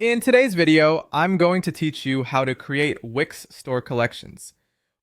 In today's video, I'm going to teach you how to create Wix Store collections.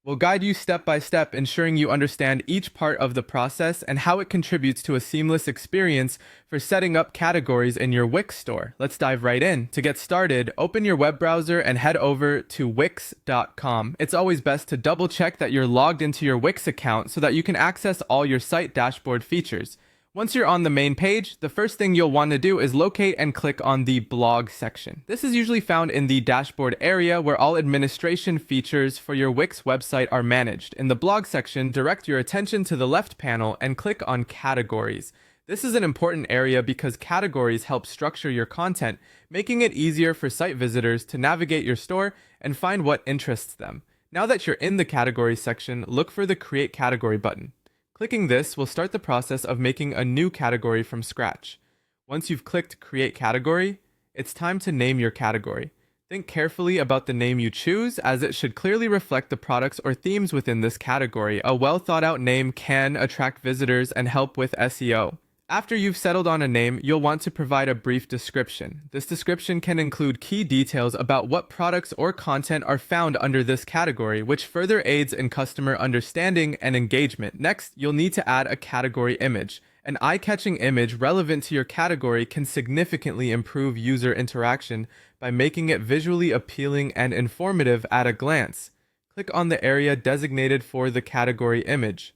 We'll guide you step by step, ensuring you understand each part of the process and how it contributes to a seamless experience for setting up categories in your Wix store. Let's dive right in. To get started, open your web browser and head over to wix.com. It's always best to double check that you're logged into your Wix account so that you can access all your site dashboard features. Once you're on the main page, the first thing you'll want to do is locate and click on the blog section. This is usually found in the dashboard area where all administration features for your Wix website are managed. In the blog section, direct your attention to the left panel and click on categories. This is an important area because categories help structure your content, making it easier for site visitors to navigate your store and find what interests them. Now that you're in the categories section, look for the Create Category button. Clicking this will start the process of making a new category from scratch. Once you've clicked Create Category, it's time to name your category. Think carefully about the name you choose, as it should clearly reflect the products or themes within this category. A well thought out name can attract visitors and help with SEO. After you've settled on a name, you'll want to provide a brief description. This description can include key details about what products or content are found under this category, which further aids in customer understanding and engagement. Next, you'll need to add a category image. An eye-catching image relevant to your category can significantly improve user interaction by making it visually appealing and informative at a glance. Click on the area designated for the category image.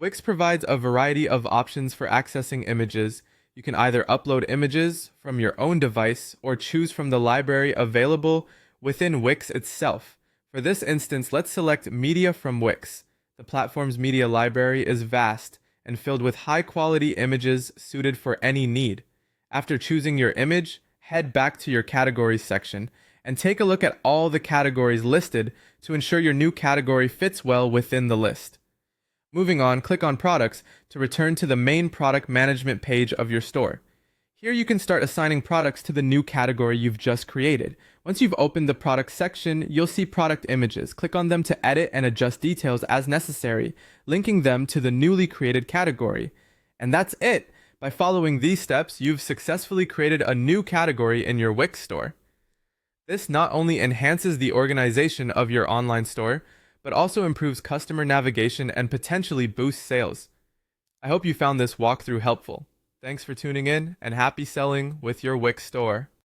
Wix provides a variety of options for accessing images. You can either upload images from your own device or choose from the library available within Wix itself. For this instance, let's select Media from Wix. The platform's media library is vast and filled with high-quality images suited for any need. After choosing your image, head back to your categories section and take a look at all the categories listed to ensure your new category fits well within the list. Moving on, click on Products to return to the main product management page of your store. Here you can start assigning products to the new category you've just created. Once you've opened the Products section, you'll see product images. Click on them to edit and adjust details as necessary, linking them to the newly created category. And that's it! By following these steps, you've successfully created a new category in your Wix store. This not only enhances the organization of your online store, but also improves customer navigation and potentially boosts sales. I hope you found this walkthrough helpful. Thanks for tuning in, and happy selling with your Wix store.